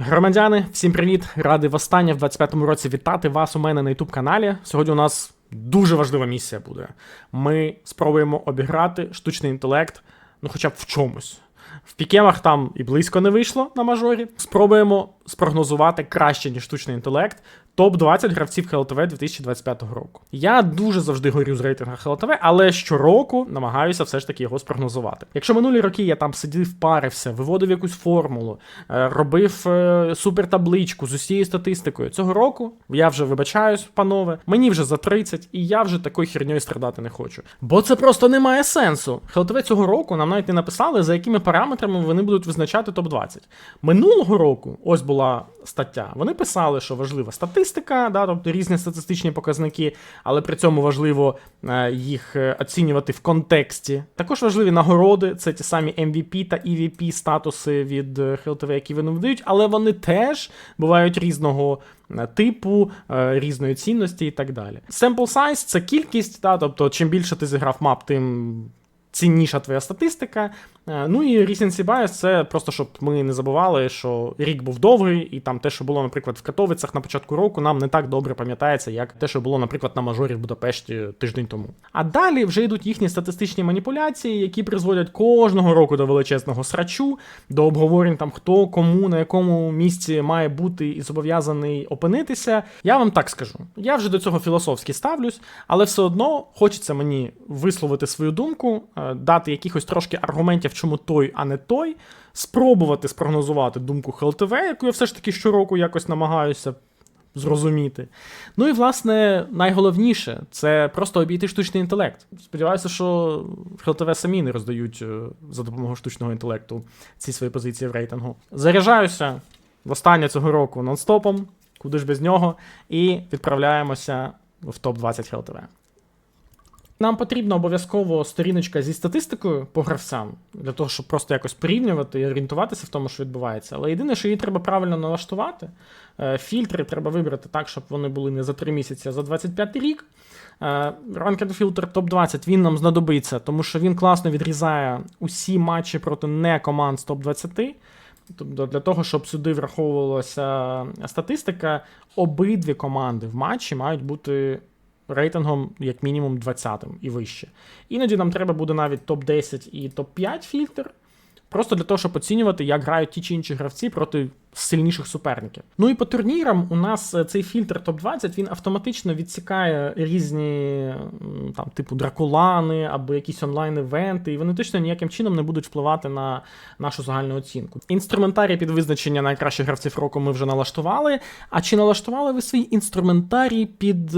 Громадяни, всім привіт! Радий востаннє в 25-му році вітати вас у мене на YouTube-каналі. Сьогодні у нас дуже важлива місія буде. Ми спробуємо обіграти штучний інтелект, хоча б в чомусь. В пікемах там і близько не вийшло на мажорі. Спробуємо спрогнозувати краще, ніж штучний інтелект, топ-20 гравців ХЛТВ 2025 року. Я дуже завжди горю з рейтингу ХЛТВ, але щороку намагаюся все ж таки його спрогнозувати. Якщо минулі роки я там сидів, парився, виводив якусь формулу, робив супертабличку з усією статистикою, цього року я вже вибачаюсь, панове, мені вже за 30, і я вже такою херньою страдати не хочу. Бо це просто не має сенсу. ХЛТВ цього року нам навіть не написали, за якими параметрами вони будуть визначати топ-20. Минулого року, ось була стаття, вони писали, що важлива статистика, тобто різні статистичні показники, але при цьому важливо їх оцінювати в контексті. Також важливі нагороди, це ті самі MVP та EVP статуси від ХЛТВ, які вони видають, але вони теж бувають різного типу, різної цінності і так далі. Sample size – це кількість, тобто чим більше ти зіграв мап, тим цінніша твоя статистика. Ну і recency bias – це просто, щоб ми не забували, що рік був довгий, і там те, що було, наприклад, в Катовицях на початку року, нам не так добре пам'ятається, як те, що було, наприклад, на мажорі в Будапешті тиждень тому. А далі вже йдуть їхні статистичні маніпуляції, які призводять кожного року до величезного срачу, до обговорень там, хто, кому, на якому місці має бути і зобов'язаний опинитися. Я вам так скажу, я вже до цього філософськи ставлюсь, але все одно хочеться мені висловити свою думку, дати якихось трошки аргументів, чому той, а не той, спробувати спрогнозувати думку ХЛТВ, яку я все ж таки щороку якось намагаюся зрозуміти. Ну і, власне, найголовніше – це просто обійти штучний інтелект. Сподіваюся, що ХЛТВ самі не роздають за допомогою штучного інтелекту ці свої позиції в рейтингу. Заряджаюся востаннє цього року нон-стопом, куди ж без нього, і відправляємося в топ-20 ХЛТВ. Нам потрібна обов'язково сторіночка зі статистикою по гравцям, для того, щоб просто якось порівнювати і орієнтуватися в тому, що відбувається. Але єдине, що її треба правильно налаштувати, фільтри треба вибрати так, щоб вони були не за 3 місяці, а за 25 рік. Ranked Filter топ-20, він нам знадобиться, тому що він класно відрізає усі матчі проти не команд з топ-20. Тобто для того, щоб сюди враховувалася статистика, обидві команди в матчі мають бути рейтингом як мінімум 20-м і вище. Іноді нам треба буде навіть топ-10 і топ-5 фільтр, просто для того, щоб оцінювати, як грають ті чи інші гравці проти сильніших суперників. Ну і по турнірам у нас цей фільтр топ-20, він автоматично відсікає різні, там, типу дракулани або якісь онлайн-івенти, і вони точно ніяким чином не будуть впливати на нашу загальну оцінку. Інструментарій під визначення найкращих гравців року ми вже налаштували. А чи налаштували ви свій інструментарій під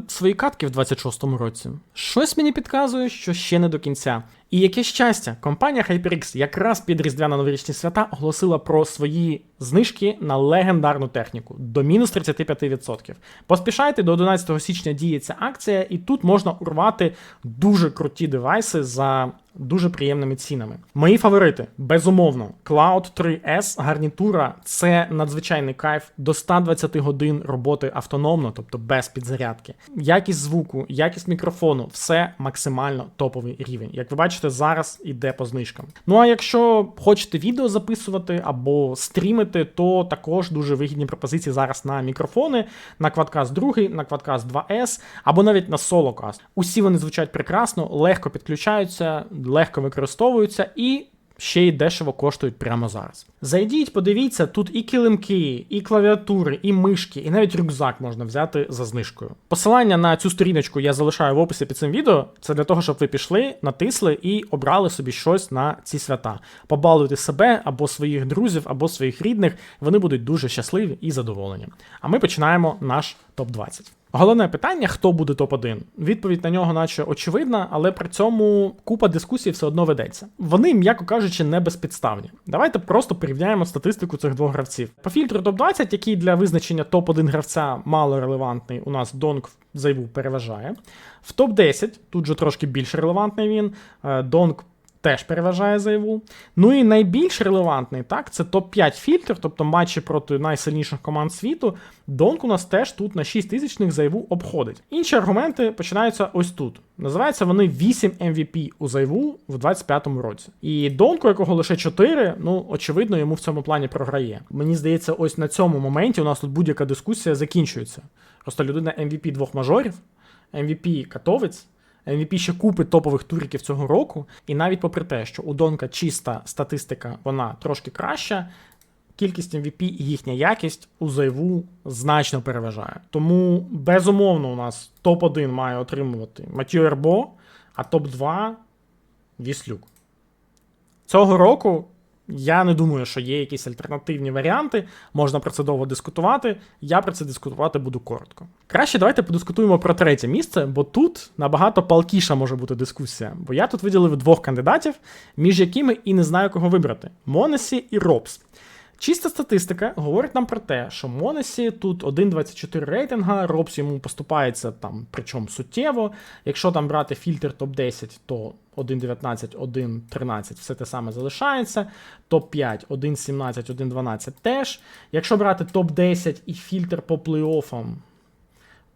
свої катки в 26-му році? Щось мені підказує, що ще не до кінця. І яке щастя, компанія HyperX якраз під Різдвяно-новорічні свята оголосила про свої знижки на легендарну техніку до мінус 35%. Поспішайте, до 11 січня діє ця акція, і тут можна урвати дуже круті девайси за дуже приємними цінами. Мої фаворити, безумовно, Cloud 3S гарнітура – це надзвичайний кайф, до 120 годин роботи автономно, тобто без підзарядки. Якість звуку, якість мікрофону – все максимально топовий рівень. Як ви бачите, зараз іде по знижкам. Ну а якщо хочете відео записувати або стрімити, то також дуже вигідні пропозиції зараз на мікрофони, на Quadcast 2, на Quadcast 2S, або навіть на SoloCast. Усі вони звучать прекрасно, легко підключаються, легко використовуються і ще й дешево коштують прямо зараз. Зайдіть, подивіться, тут і килимки, і клавіатури, і мишки, і навіть рюкзак можна взяти за знижкою. Посилання на цю сторіночку я залишаю в описі під цим відео. Це для того, щоб ви пішли, натисли і обрали собі щось на ці свята. Побалуйте себе, або своїх друзів, або своїх рідних. Вони будуть дуже щасливі і задоволені. А ми починаємо наш топ-20. Головне питання, хто буде топ-1? Відповідь на нього наче очевидна, але при цьому купа дискусій все одно ведеться. Вони, м'яко кажучи, не безпідставні. Давайте просто порівняємо статистику цих двох гравців. По фільтру топ-20, який для визначення топ-1 гравця мало релевантний, у нас Донг Зайву переважає. В топ-10, тут же трошки більш релевантний він, Донг теж переважає зайву. Ну і найбільш релевантний, так, це топ-5 фільтр, тобто матчі проти найсильніших команд світу. Донк у нас теж тут на 6 тисячних зайву обходить. Інші аргументи починаються ось тут. Називаються вони 8 MVP у зайву в 25-му році. І Донку, якого лише 4, ну, очевидно, йому в цьому плані програє. Мені здається, ось на цьому моменті у нас тут будь-яка дискусія закінчується. Просто людина MVP 2 мажорів, MVP Катовець, MVP ще купи топових туриків цього року, і навіть попри те, що у Донка чиста статистика, вона трошки краща, кількість MVP і їхня якість у зайву значно переважає. Тому, безумовно, у нас топ-1 має отримувати Матью Ербо, а топ-2 Віслюк. Цього року я не думаю, що є якісь альтернативні варіанти, можна про це довго дискутувати, я про це дискутувати буду коротко. Краще давайте подискутуємо про третє місце, бо тут набагато палкіша може бути дискусія, бо я тут виділив 2 кандидатів, між якими і не знаю, кого вибрати – Монесі і Робс. Чиста статистика говорить нам про те, що Монесі тут 1.24 рейтинга, Робс йому поступається там, причому суттєво. Якщо там брати фільтр топ-10, то 1.19, 1.13 все те саме залишається. Топ-5, 1.17, 1.12 теж. Якщо брати топ-10 і фільтр по плей-оффам,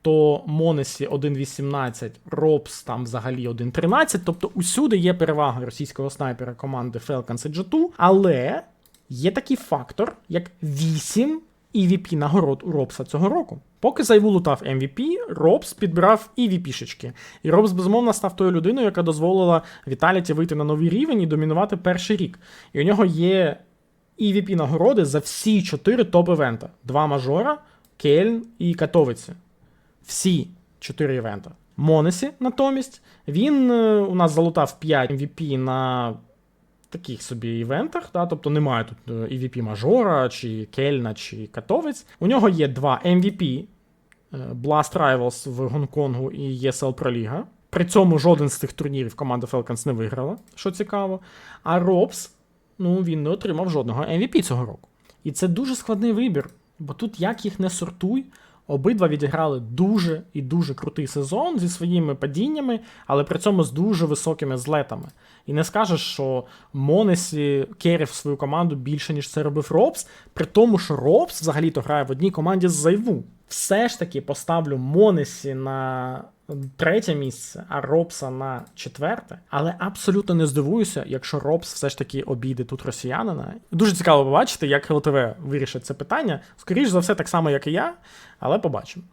то Монесі 1.18, Робс там взагалі 1.13. Тобто усюди є перевага російського снайпера команди Falcons і G2, але є такий фактор, як 8 EVP нагород у Робса цього року. Поки зайву лутав MVP, Робс підбирав EVP-шечки. І Робс, безумовно, став тою людиною, яка дозволила Віталіті вийти на новий рівень і домінувати перший рік. І у нього є EVP нагороди за всі 4 топ-івента. 2 мажора, Кельн і Катовиці. Всі 4 івента. Монесі, натомість, він у нас залутав 5 MVP на таких собі івентах, да, тобто немає тут EVP мажора, чи Кельна, чи Катовець. У нього є 2 MVP, Blast Rivals в Гонконгу і ESL Pro League. При цьому жоден з цих турнірів команда Falcons не виграла, що цікаво. А Робс, ну, він не отримав жодного MVP цього року. І це дуже складний вибір, бо тут як їх не сортуй, обидва відіграли дуже і дуже крутий сезон зі своїми падіннями, але при цьому з дуже високими злетами. І не скажеш, що Монесі керів свою команду більше, ніж це робив Робс, при тому, що Робс взагалі-то грає в одній команді з зайву. Все ж таки поставлю Монесі на 3 місце, а Робса на 4. Але абсолютно не здивуюся, якщо Робс все ж таки обійде тут росіянина. Дуже цікаво побачити, як ЛТВ вирішить це питання. Скоріш за все, так само, як і я, але побачимо.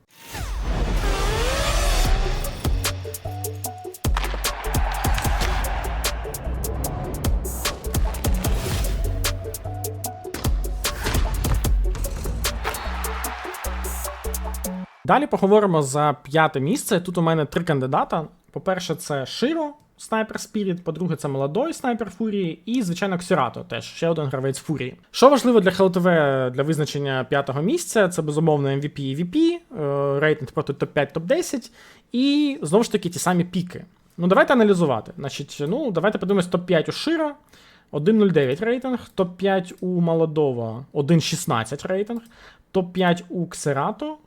Далі поговоримо за 5 місце. Тут у мене 3 кандидата. По-перше, це Широ, Снайпер Спіріт, по-друге, це Молодой Снайпер Фурії і, звичайно, Ксерато, теж ще один гравець Фурії. Що важливо для ХЛТВ для визначення 5-го місця, це, безумовно, MVP і VP, рейтинг проти топ-5, топ-10 і, знову ж таки, ті самі піки. Ну, давайте аналізувати. Значить, давайте подивимось топ-5 у Широ, 1.09 рейтинг, топ-5 у Молодого, 1.16 рейтинг, топ-5 у Ксерато,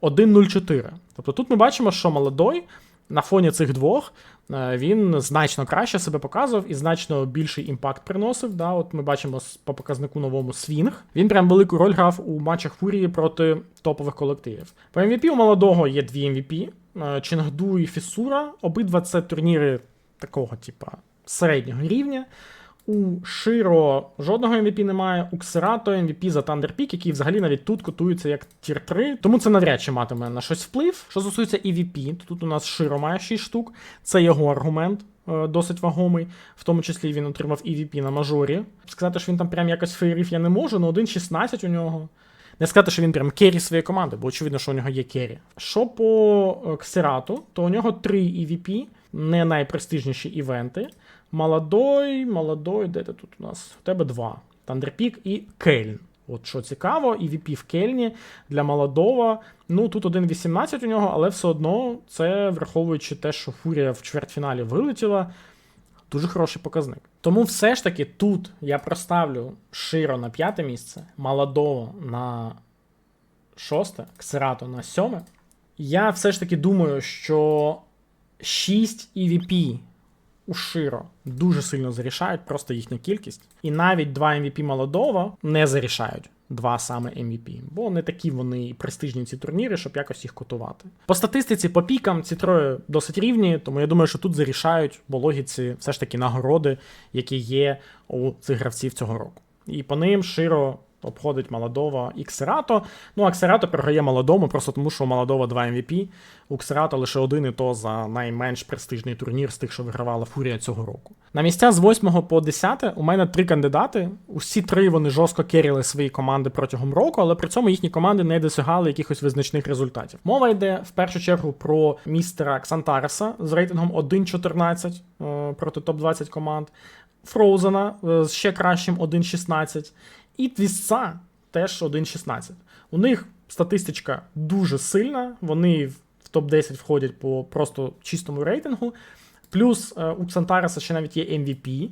1.04. Тобто тут ми бачимо, що Молодой на фоні цих двох він значно краще себе показував і значно більший імпакт приносив. Да? От ми бачимо по показнику новому свінг. Він прям велику роль грав у матчах Фурії проти топових колективів. По MVP у Молодого є 2 MVP. Чингду і Фісура. Обидва це турніри такого, середнього рівня. У Широ жодного MVP немає, у Ксерато MVP за Thunder Peak, який взагалі навіть тут котується як тір 3, тому це навряд чи матиме на щось вплив. Що стосується EVP, то тут у нас Широ має 6 штук, це його аргумент досить вагомий, в тому числі він отримав EVP на мажорі. Сказати, що він там прям якось феєрів я не можу, але 1.16 у нього. Не сказати, що він прям керрі своєї команди, бо очевидно, що у нього є керрі. Що по Ксерату, то у нього 3 EVP, не найпрестижніші івенти. Молодой, де ти тут у нас? У тебе 2. Thunder Peak і Кельн. От що цікаво, EVP в Кельні для Молодого. Тут 1.18 у нього, але все одно це, враховуючи те, що Фурія в чвертьфіналі вилетіла, дуже хороший показник. Тому все ж таки тут я проставлю Широ на 5 місце, Молодого на 6, Ксерато на 7. Я все ж таки думаю, що 6 EVP у Широ дуже сильно зарішають, просто їхня кількість. І навіть 2 MVP молодого не зарішають. 2 саме MVP, бо не такі вони престижні ці турніри, щоб якось їх котувати. По статистиці, по пікам ці троє досить рівні, тому я думаю, що тут зарішають по логіці все ж таки нагороди, які є у цих гравців цього року. І по ним Широ обходить молодого і Ксерато. Ну, а Ксерато програє молодому, просто тому що у молодого 2 MVP, у Ксерато лише один, і то за найменш престижний турнір з тих, що вигравала Фурія цього року. На місця з 8 по 10 у мене 3 кандидати. Усі 3 вони жорстко керіли свої команди протягом року, але при цьому їхні команди не досягали якихось визначних результатів. Мова йде в першу чергу про містера Ксантареса з рейтингом 1.14 проти топ-20 команд, Фроузена з ще кращим 1.16, і Твістса теж 1.16. У них статистичка дуже сильна, вони в топ-10 входять по просто чистому рейтингу. Плюс у Ксантареса ще навіть є MVP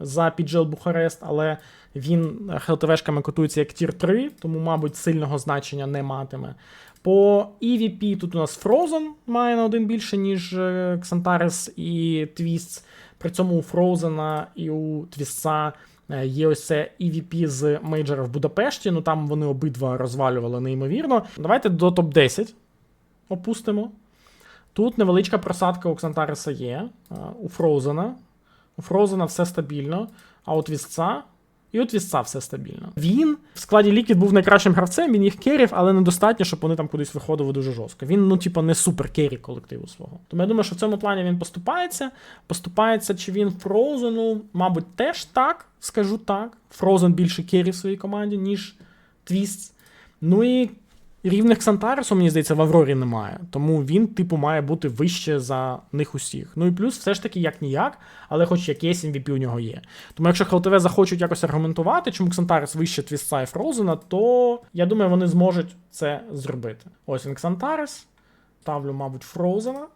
за PGL Бухарест, але він ХЛТВшками котується як тір 3, тому, мабуть, сильного значення не матиме. По EVP тут у нас Frozen має на 1 більше, ніж Ксантарес і Твістс. При цьому у Фроузена і у Твістса є ось це EVP з мейджора в Будапешті, ну там вони обидва розвалювали неймовірно. Давайте до топ-10 опустимо. Тут невеличка просадка у Ксантареса є, у Фроузена. У Фроузена все стабільно, а у Твістса і у Твістса все стабільно. Він в складі Liquid був найкращим гравцем, він їх керів, але недостатньо, щоб вони там кудись виходили дуже жорстко. Він, не супер керрі колективу свого. Тому я думаю, що в цьому плані він поступається. Поступається, чи він Фроузену, мабуть, теж так, скажу так. Фроузен більше керрі в своїй команді, ніж Твістс. Ну і рівних Ксантаресу, мені здається, в Аврорі немає. Тому він, має бути вище за них усіх. Ну і плюс, все ж таки, як-ніяк, але хоч якийсь MVP у нього є. Тому якщо ХЛТВ захочуть якось аргументувати, чому Ксантарес вище Твістса і Фроузена, то, я думаю, вони зможуть це зробити. Ось він Ксантарес. Ставлю, мабуть, Фроузена.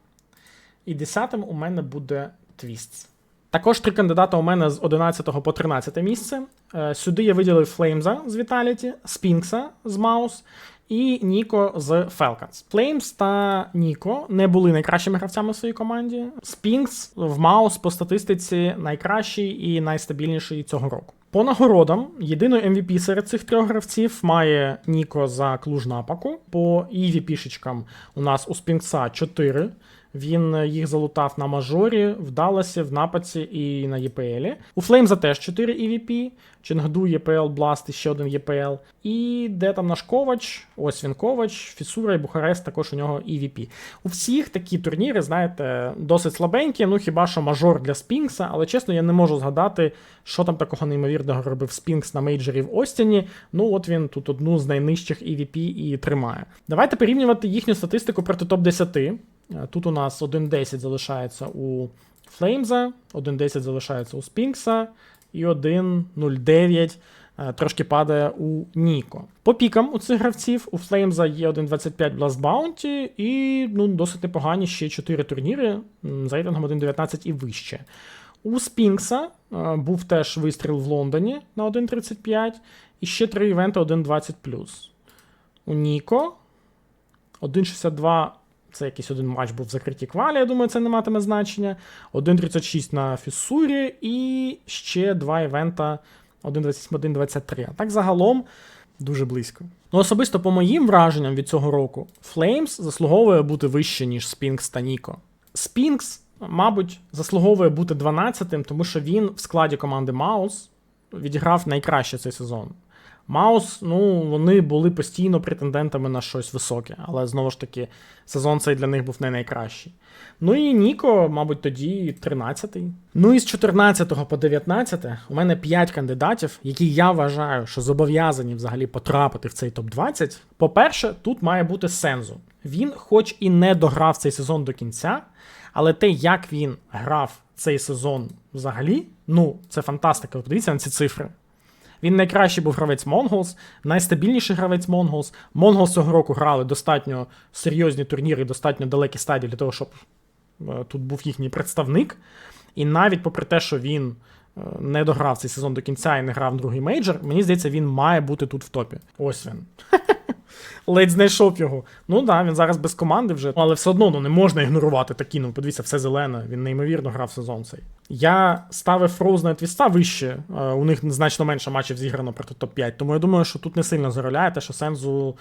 І 10-м у мене буде Твістс. Також 3 кандидата у мене з 11 по 13 місце. Сюди я виділив Флеймза з Vitality, Спінкса з Маус і Ніко з Falcons. Флеймс та Ніко не були найкращими гравцями в своїй команді. Спінкс в Маус по статистиці найкращий і найстабільніший цього року. По нагородам, єдиною MVP серед цих 3 гравців має Ніко за Клуж-Напаку. По EVP-шечкам у нас у Спінкса 4. Він їх залутав на мажорі, в Далласі, в Напаці і на ЄПЛі. У Флеймза теж 4 EVP. Ченгду, ЄПЛ, Бласт і ще один ЄПЛ. І де там наш Ковач? Ось він Ковач, Фісура і Бухарест, також у нього EVP. У всіх такі турніри, знаєте, досить слабенькі, хіба що мажор для Спінкса, але чесно, я не можу згадати, що там такого неймовірного робив Спінкс на мейджорі в Остіні. От він тут одну з найнижчих EVP і тримає. Давайте порівнювати їхню статистику проти топ-10. Тут у нас 1.10 залишається у Флеймза, 1.10 залишається у Спінкса і 1.09 трошки падає у Ніко. По пікам у цих гравців у Флеймза є 1.25 Blast Bounty і досить непогані ще 4 турніри з рейтингом 1.19 і вище. У Спінкса був теж вистріл в Лондоні на 1.35 і ще 3 івенти 1.20+. У Ніко 1.62 це якийсь один матч був в закритій квалі, я думаю, це не матиме значення. 1.36 на Фіссурі і ще 2 івента 1.27, 1.23. А так загалом дуже близько. Особисто по моїм враженням від цього року, Флеймс заслуговує бути вище, ніж Спінкс та Ніко. Спінкс, мабуть, заслуговує бути 12-тим, тому що він в складі команди Маус відіграв найкраще цей сезон. Маус, вони були постійно претендентами на щось високе, але, знову ж таки, сезон цей для них був не найкращий. І Ніко, мабуть, тоді 13-й. І з 14 по 19 у мене 5 кандидатів, які я вважаю, що зобов'язані взагалі потрапити в цей топ-20. По-перше, тут має бути Сензу. Він хоч і не дограв цей сезон до кінця, але те, як він грав цей сезон взагалі, це фантастика. Подивіться на ці цифри. Він найкращий був гравець Mongols, найстабільніший гравець Mongols. Mongols цього року грали достатньо серйозні турніри, достатньо далекі стадії для того, щоб тут був їхній представник. І навіть попри те, що він не дограв цей сезон до кінця і не грав другий мейджор, мені здається, він має бути тут в топі. Ось він. Ледь знайшов його. Ну так, він зараз без команди вже, але все одно не можна ігнорувати такі, подивіться, все зелене, він неймовірно грав сезон цей. Я ставив Frozen Твіста вище, у них значно менше матчів зіграно проти топ-5, тому я думаю, що тут не сильно зароляє те, що Сензу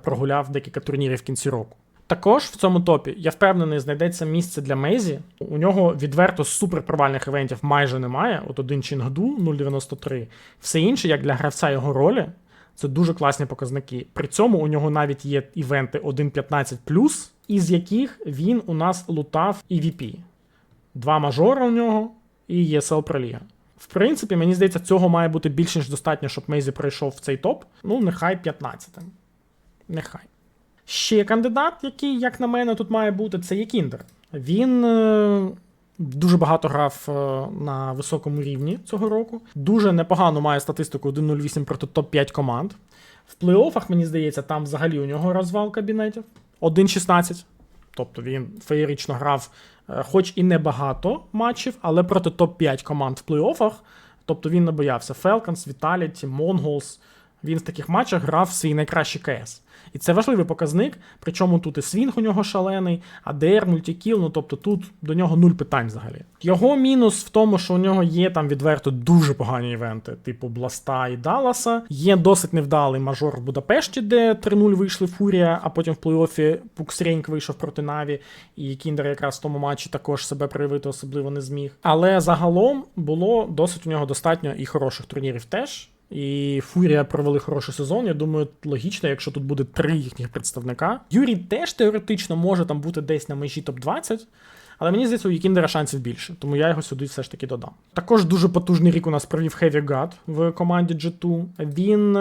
прогуляв декілька турнірів в кінці року. Також в цьому топі, я впевнений, знайдеться місце для Мейзі. У нього відверто суперпровальних івентів майже немає. От один Чінгду 0.93. Все інше, як для гравця його ролі, це дуже класні показники. При цьому у нього навіть є івенти 1.15+, із яких він у нас лутав EVP. 2 мажора у нього і ESL Pro League. В принципі, мені здається, цього має бути більш ніж достатньо, щоб Мейзі пройшов в цей топ. Нехай 15-м. Нехай. Ще кандидат, який, як на мене, тут має бути, це є Кіндер. Він дуже багато грав на високому рівні цього року. Дуже непогану має статистику 1.08 проти топ-5 команд. В плей-оффах, мені здається, там взагалі у нього розвал кабінетів. 1.16. Тобто він феєрично грав, хоч і не багато матчів, але проти топ-5 команд в плей-оффах. Тобто він не боявся. Falcons, Vitality, Mongols. Він в таких матчах грав свій найкращий КС. І це важливий показник, причому тут і свінг у нього шалений, АДР, мультикіл, тобто тут до нього 0 питань взагалі. Його мінус в тому, що у нього є там відверто дуже погані івенти, типу Бласта і Далласа. Є досить невдалий мажор в Будапешті, де 3-0 вийшли Фурія, а потім в плей-оффі Пуксренк вийшов проти Наві, і Кіндер якраз в тому матчі також себе проявити особливо не зміг. Але загалом було досить у нього достатньо і хороших турнірів теж. І Фурія провели хороший сезон. Я думаю, логічно, якщо тут буде 3 їхніх представника. Юрій теж теоретично може там бути десь на межі топ-20, але мені здається, у Кіндера шансів більше, тому я його сюди все ж таки додам. Також дуже потужний рік у нас провів Heavy God в команді G2. Він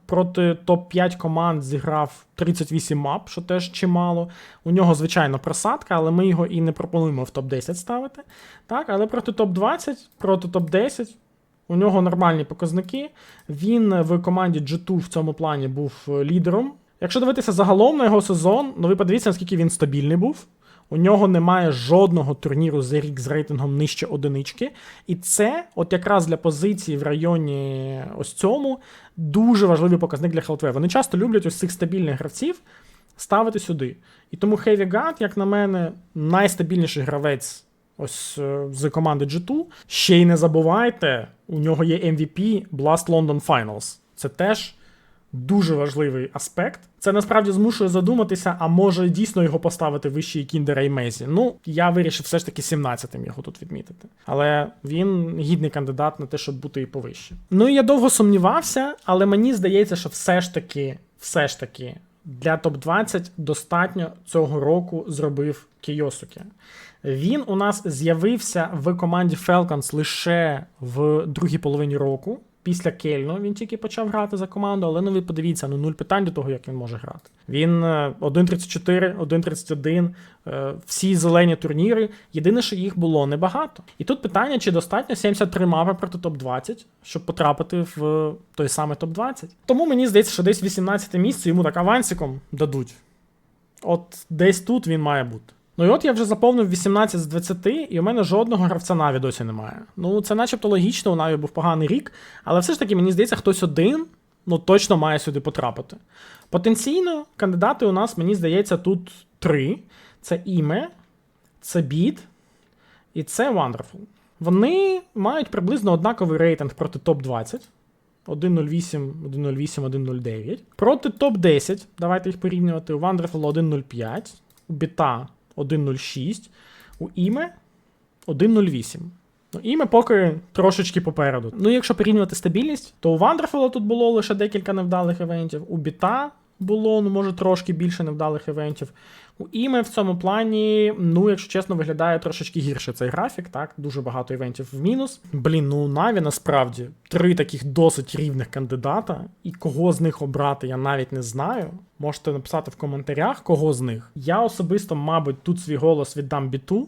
проти топ-5 команд зіграв 38 мап, що теж чимало. У нього, звичайно, просадка, але ми його і не пропонуємо в топ-10 ставити. Так, але проти топ-20, проти топ-10 у нього нормальні показники. Він в команді G2 в цьому плані був лідером. Якщо дивитися загалом на його сезон, ви подивіться, наскільки він стабільний був. У нього немає жодного турніру за рік з рейтингом нижче одинички. І це, от якраз для позиції в районі ось цьому, дуже важливий показник для Халтве. Вони часто люблять ось цих стабільних гравців ставити сюди. І тому Heavy God, як на мене, найстабільніший гравець ось з команди G2. Ще й не забувайте, у нього є MVP Blast London Finals. Це теж дуже важливий аспект. Це насправді змушує задуматися, а може дійсно його поставити вище Кіндера і Мейзі. Я вирішив все ж таки 17-м його тут відмітити. Але він гідний кандидат на те, щоб бути і повище. І я довго сумнівався, але мені здається, що все ж таки для топ-20 достатньо цього року зробив Кийосуке. Він у нас з'явився в команді Falcons лише в другій половині року. Після Кельну він тільки почав грати за команду, але ви подивіться, 0 питань до того, як він може грати. Він 1.34, 1.31, всі зелені турніри, єдине, що їх було небагато. І тут питання, чи достатньо 73 мапи проти топ-20, щоб потрапити в той самий топ-20. Тому мені здається, що десь 18 місце йому так авансиком дадуть. От десь тут він має бути. І от я вже заповнив 18 з 20, і у мене жодного гравця Наві досі немає. Це начебто логічно, у Наві був поганий рік, але все ж таки, мені здається, хтось один, точно має сюди потрапити. Потенційно, кандидати у нас, мені здається, тут 3. Це Іме, це Біт і це Wonderful. Вони мають приблизно однаковий рейтинг проти топ-20. 1.08, 1.08, 1.09. Проти топ-10, давайте їх порівнювати, у Wonderful 1.05, у Біта 1.06, у Іме 1.08. Іме поки трошечки попереду. Якщо порівнювати стабільність, то у Wonderful тут було лише декілька невдалих івентів, у Біта було, може, трошки більше невдалих івентів. У Іме в цьому плані, якщо чесно, виглядає трошечки гірше цей графік, так? Дуже багато івентів в мінус. Наві насправді 3 таких досить рівних кандидата, і кого з них обрати я навіть не знаю. Можете написати в коментарях, кого з них. Я особисто, мабуть, тут свій голос віддам Біту,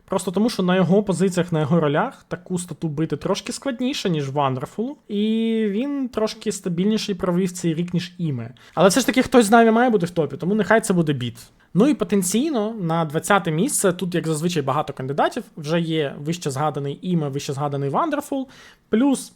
просто тому, що на його позиціях, на його ролях таку стату бити трошки складніше, ніж Wonderful, і він трошки стабільніший провів цей рік, ніж Іме. Але все ж таки хтось з Наві має бути в топі, тому нехай це буде Біт. І потенційно на 20-те місце, тут, як зазвичай, багато кандидатів, вже є вище згаданий Іме, вище згаданий Wonderful, плюс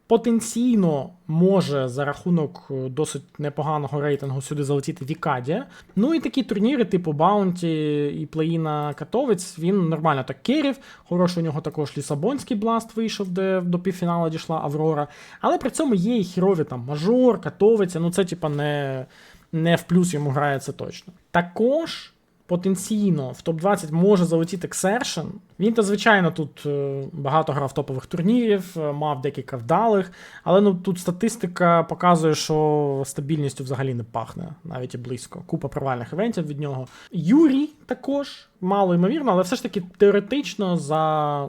Потенційно може за рахунок досить непоганого рейтингу сюди залетіти Вікадія. Ну і такі турніри, типу Баунті і Плей-іна Катовець, він нормально так керів. Хороший у нього також Лісабонський Бласт вийшов, де до півфіналу дійшла Аврора. Але при цьому є і хірові там Мажор, Катовиця, ну це типа не в плюс йому грає, це точно. Також потенційно в топ-20 може залетіти Xerxen. Він, звичайно, тут багато грав топових турнірів, мав декілька вдалих, але ну, тут статистика показує, що стабільністю взагалі не пахне, навіть і близько. Купа провальних івентів від нього. Юрій також, мало ймовірно, але все ж таки теоретично за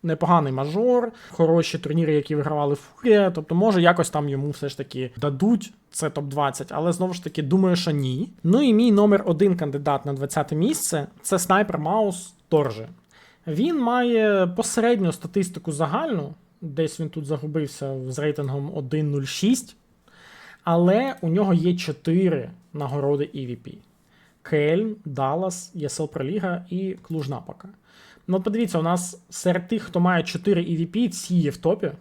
непоганий мажор, хороші турніри, які вигравали Фурія, тобто може якось там йому все ж таки дадуть це топ-20, але знову ж таки думаю, що ні. Ну і мій номер 1 кандидат на 20-те місце – це Снайпер Маус Торжи. Він має посередню статистику загальну, десь він тут загубився з рейтингом 1.06, але у нього є 4 нагороди EVP. Кельн, Даллас, ESL Проліга і Клуж-Напака. Ну, подивіться, у нас серед тих, хто має 4 EVP, всі є в топі.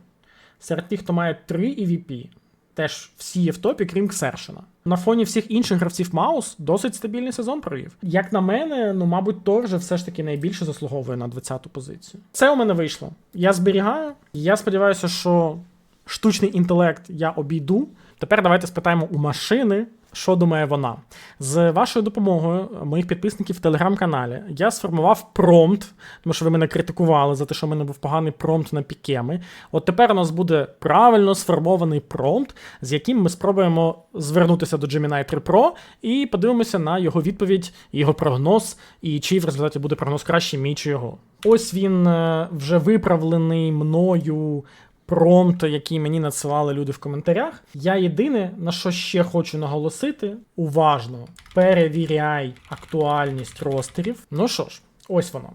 Серед тих, хто має 3 EVP, теж всі є в топі, крім Xerxen. На фоні всіх інших гравців Маус досить стабільний сезон провів. Як на мене, ну, мабуть, Торжа все ж таки найбільше заслуговує на 20-ту позицію. Це у мене вийшло. Я зберігаю. Я сподіваюся, що штучний інтелект я обійду. Тепер давайте спитаємо у машини, що думає вона. З вашою допомогою, моїх підписників в телеграм-каналі, я сформував промпт, тому що ви мене критикували за те, що в мене був поганий промпт на пікеми. От тепер у нас буде правильно сформований промпт, з яким ми спробуємо звернутися до Gemini 3 Pro і подивимося на його відповідь, його прогноз, і чи в результаті буде прогноз кращий мій чи його. Ось він вже виправлений мною промпт, який мені надсилали люди в коментарях. Я єдине, на що ще хочу наголосити, уважно перевіряй актуальність ростерів. Ну що ж, ось воно.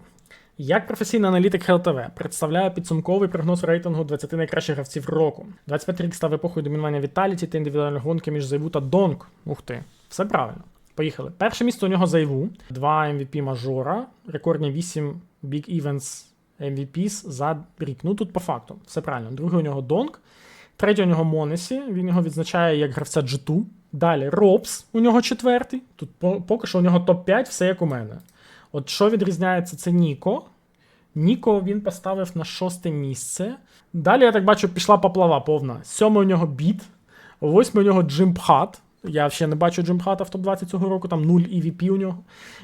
Як професійний аналітик ХЛТВ представляю підсумковий прогноз рейтингу 20 найкращих гравців року. 25 рік став епохою домінування Віталіті та індивідуальної гонки між Зайву та Донг. Ух ти, все правильно. Поїхали. Перше місце у нього Зайву, 2 MVP мажора, рекордні 8 Big Events MVPs за рік. Ну тут по факту, все правильно. Другий у нього Донг, третій у нього Монесі, він його відзначає як гравця G2. Далі Робс у нього четвертий, тут поки що у нього топ-5, все як у мене. От що відрізняється, це Ніко. Ніко він поставив на 6-те місце. Далі, я так бачу, пішла поплава повна. 7-й у нього Біт, 8-й у нього Джимпхат. Я взагалі не бачу Джимпхата в топ-20 цього року, там 0 EVP у нього.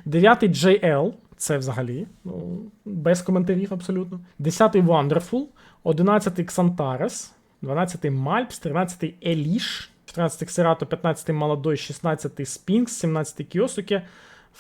9-й JL. Це взагалі, ну, без коментарів абсолютно. 10-й Wonderful, 11-й Xantares, 12-й Malps, 13-й Elish, 14-й Xerato, 15-й Молодой, 16-й Spinx, 17-й Kyosuke,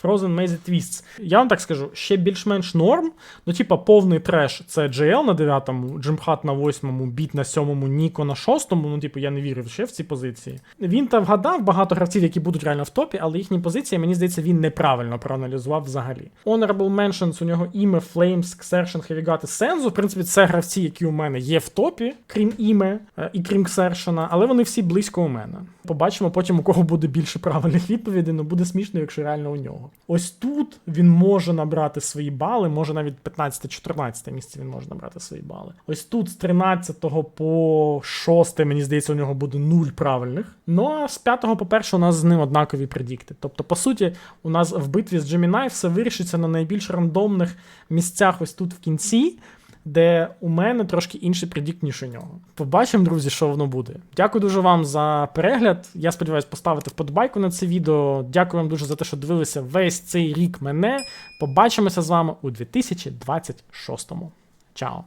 Frozen Maze Twists. Я вам так скажу, ще більш-менш норм. Ну, типа, повний треш – це JL на 9-му, Джимхат на 8-му, Біт на 7-му, Ніко на 6-му. Ну, типу, я не вірив ще в ці позиції. Він там вгадав багато гравців, які будуть реально в топі, але їхні позиції, мені здається, він неправильно проаналізував взагалі. Honorable Mentions у нього Іме, Flames, Xerxen, Heavygate, Senzu. В принципі, це гравці, які у мене є в топі, крім Іме і крім Xerxen, але вони всі близько у мене. Побачимо потім, у кого буде більше правильних відповідей, ну буде смішно, якщо реально у нього. Ось тут він може набрати свої бали, може навіть 15-14 місце він може набрати свої бали. Ось тут з 13 по 6, мені здається, у нього буде 0 правильних. Ну а з 5 по 1 у нас з ним однакові предікти. Тобто, по суті, у нас в битві з Gemini все вирішиться на найбільш рандомних місцях ось тут в кінці, де у мене трошки інший предікт, ніж у нього. Побачимо, друзі, що воно буде. Дякую дуже вам за перегляд. Я сподіваюся поставити вподобайку на це відео. Дякую вам дуже за те, що дивилися весь цей рік мене. Побачимося з вами у 2026-му. Чао!